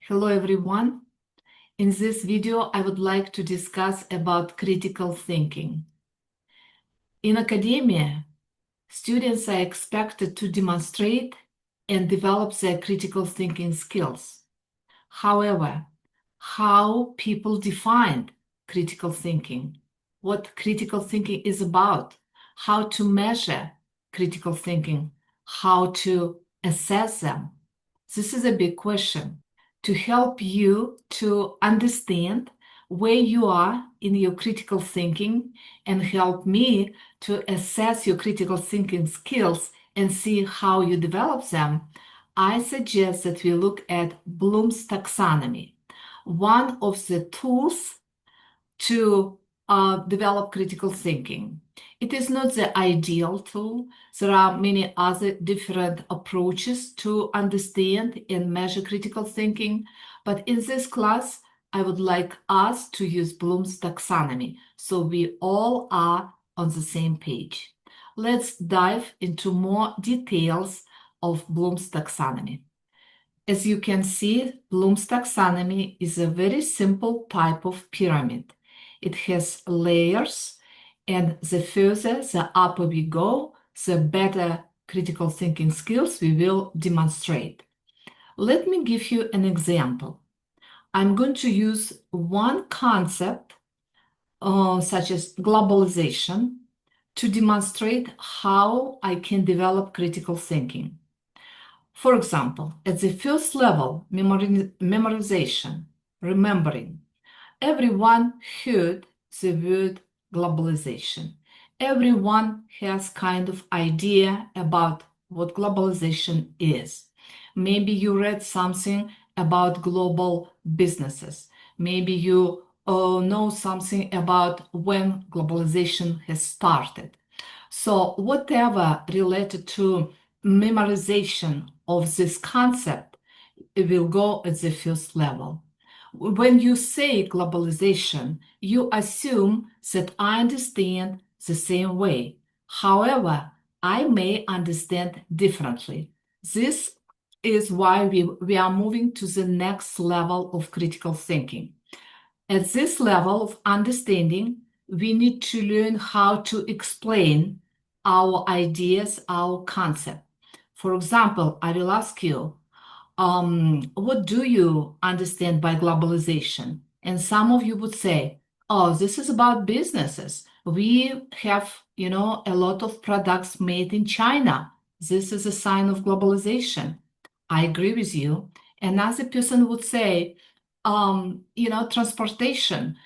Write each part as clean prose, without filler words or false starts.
Hello everyone. In this video, I would like to discuss about critical thinking. In academia, students are expected to demonstrate and develop their critical thinking skills. However, how people define critical thinking, what critical thinking is about, how to measure critical thinking, how to assess them, this is a big question. To help you to understand where you are in your critical thinking and help me to assess your critical thinking skills and see how you develop them, I suggest that we look at Bloom's taxonomy, one of the tools to develop critical thinking. It is not the ideal tool. There are many other different approaches to understand and measure critical thinking, but in this class, I would like us to use Bloom's taxonomy so we all are on the same page. Let's dive into more details of Bloom's taxonomy. As you can see, Bloom's taxonomy is a very simple type of pyramid. It has layers, and the further, the upper we go, the better critical thinking skills we will demonstrate. Let me give you an example. I'm going to use one concept, such as globalization, to demonstrate how I can develop critical thinking. For example, at the first level, memorization, remembering, everyone heard the word globalization. Everyone has kind of idea about what globalization is. Maybe you read something about global businesses. Maybe you know something about when globalization has started. So whatever related to memorization of this concept, it will go at the first level. When you say globalization, you assume that I understand the same way. However, I may understand differently. This is why we are moving to the next level of critical thinking. At this level of understanding, we need to learn how to explain our ideas, our concept. For example, I will ask you, what do you understand by globalization? And some of you would say, oh, this is about businesses. We have, a lot of products made in China. This is a sign of globalization. I agree with you. Another person would say, transportation,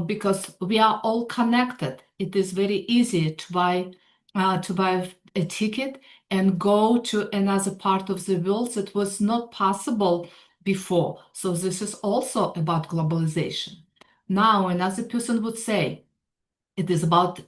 because we are all connected. It is very easy to buy a ticket and go to another part of the world that was not possible before. So this is also about globalization. Now, another person would say it is about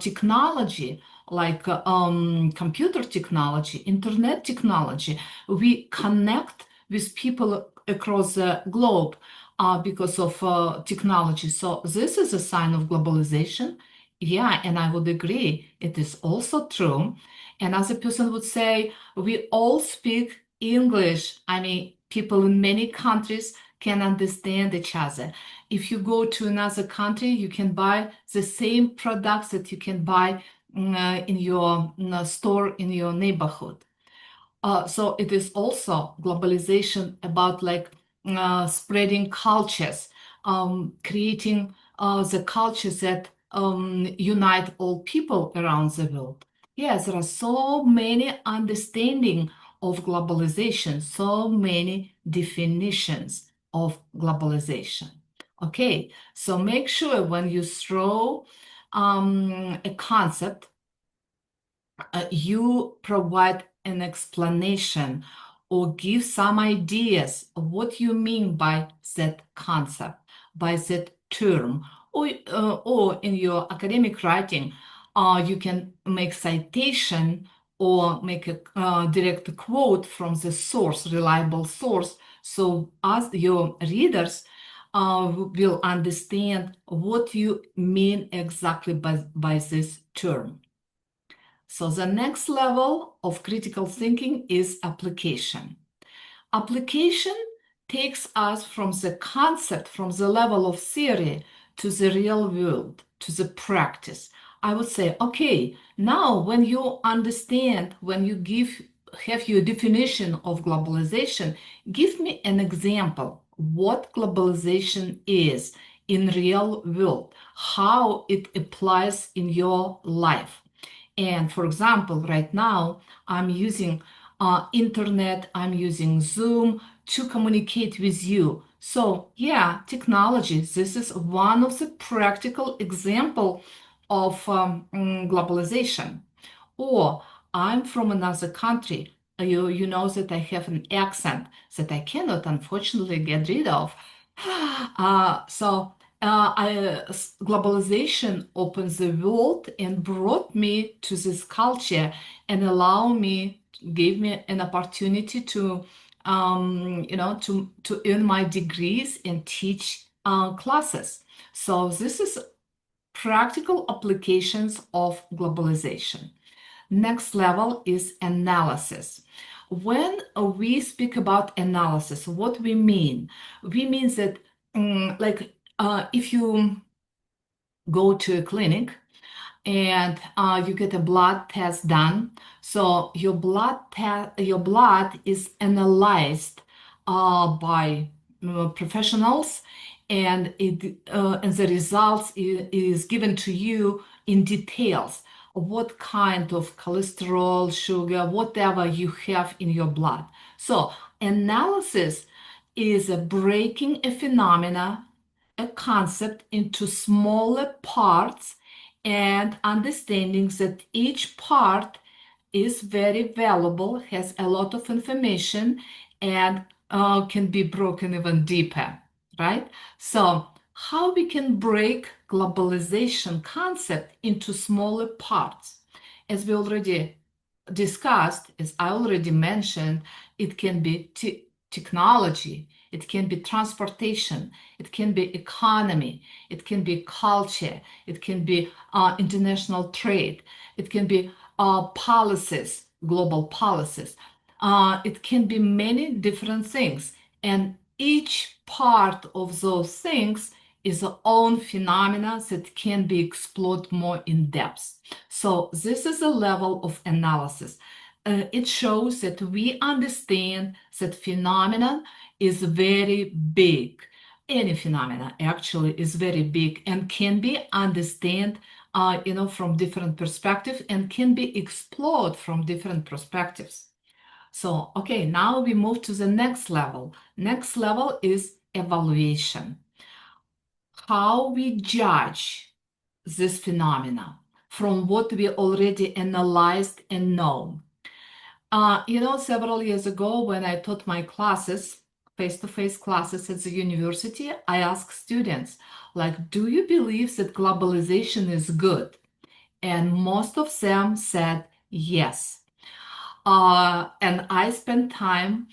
technology, like computer technology, internet technology. We connect with people across the globe because of technology. So this is a sign of globalization. Yeah, and I would agree. It is also true. Another person would say, we all speak English. I mean, people in many countries can understand each other. If you go to another country, you can buy the same products that you can buy in your store in your neighborhood. So it is also globalization about like spreading cultures, creating the cultures that unite all people around the world. Yes, there are so many understanding of globalization, so many definitions of globalization. Okay, so make sure when you throw a concept, you provide an explanation or give some ideas of what you mean by that concept, by that term, or in your academic writing, you can make citation or make a direct quote from the source, reliable source, so as your readers will understand what you mean exactly by this term. So the next level of critical thinking is application. Application takes us from the concept, from the level of theory to the real world, to the practice. I would say, okay, now when you understand, when you have your definition of globalization, give me an example what globalization is in real world, how it applies in your life. And for example, right now I'm using internet, I'm using Zoom to communicate with you. So yeah, technology, this is one of the practical example of globalization. Or I'm from another country. You know that I have an accent that I cannot unfortunately get rid of. Globalization opens the world and brought me to this culture and gave me an opportunity to, to earn my degrees and teach classes. So this is practical applications of globalization. Next level is analysis. When we speak about analysis, what we mean? We mean that, if you go to a clinic and you get a blood test done, so your blood is analyzed by professionals, and the results is given to you in details what kind of cholesterol, sugar, whatever you have in your blood. So analysis is a breaking a phenomena, a concept into smaller parts and understanding that each part is very valuable, has a lot of information, and can be broken even deeper, right? So how we can break globalization concept into smaller parts? As we already discussed, as I already mentioned, it can be technology, it can be transportation, it can be economy, it can be culture, it can be international trade, it can be policies, global policies. It can be many different things, and each part of those things is its own phenomena that can be explored more in depth. So this is a level of analysis. It shows that we understand that phenomenon is very big. Any phenomena actually is very big and can be understood from different perspectives and can be explored from different perspectives. So, okay, now we move to the next level. Next level is evaluation. How we judge this phenomena from what we already analyzed and know. Several years ago when I taught my classes, face-to-face classes at the university, I asked students, like, do you believe that globalization is good? And most of them said yes. And I spent time,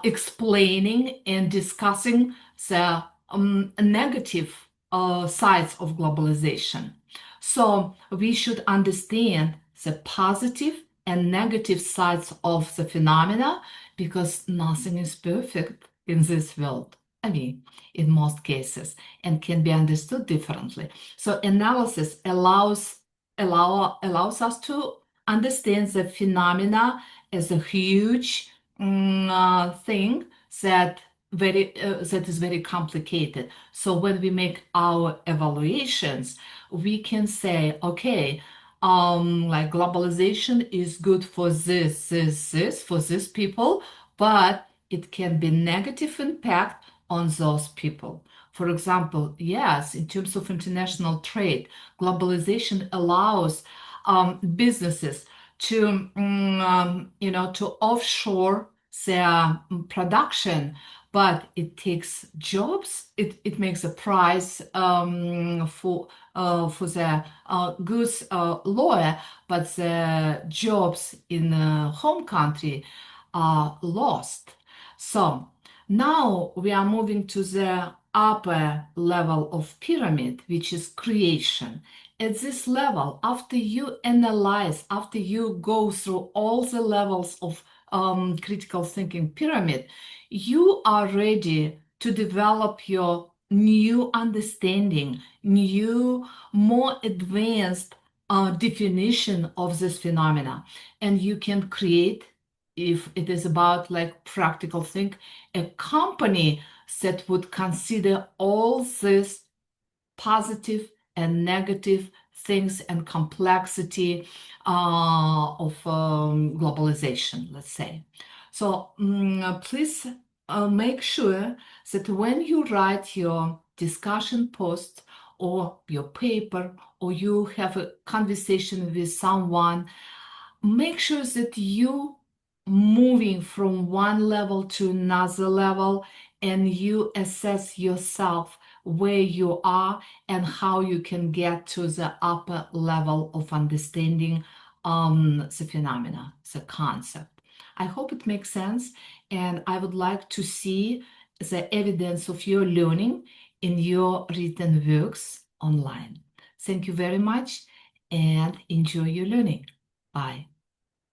explaining and discussing the negative sides of globalization. So we should understand the positive and negative sides of the phenomena because nothing is perfect in this world. I mean, in most cases, and can be understood differently. So analysis allows us to understand the phenomena as a huge thing that is very complicated. So when we make our evaluations, we can say, okay, like globalization is good for this, for these people, but it can be negative impact on those people. For example, yes, in terms of international trade, globalization allows businesses to, to offshore their production, but it takes jobs. It makes the price for the goods lower, but the jobs in the home country are lost. So now we are moving to the upper level of pyramid, which is creation. At this level, after you analyze, after you go through all the levels of critical thinking pyramid, you are ready to develop your new understanding, new, more advanced definition of this phenomena. And you can create, if it is about like practical thing, a company that would consider all these positive and negative things and complexity of globalization, let's say. So please make sure that when you write your discussion post or your paper, or you have a conversation with someone, make sure that you moving from one level to another level, and you assess yourself where you are and how you can get to the upper level of understanding the phenomena, the concept. I hope it makes sense, and I would like to see the evidence of your learning in your written works online. Thank you very much and enjoy your learning. Bye.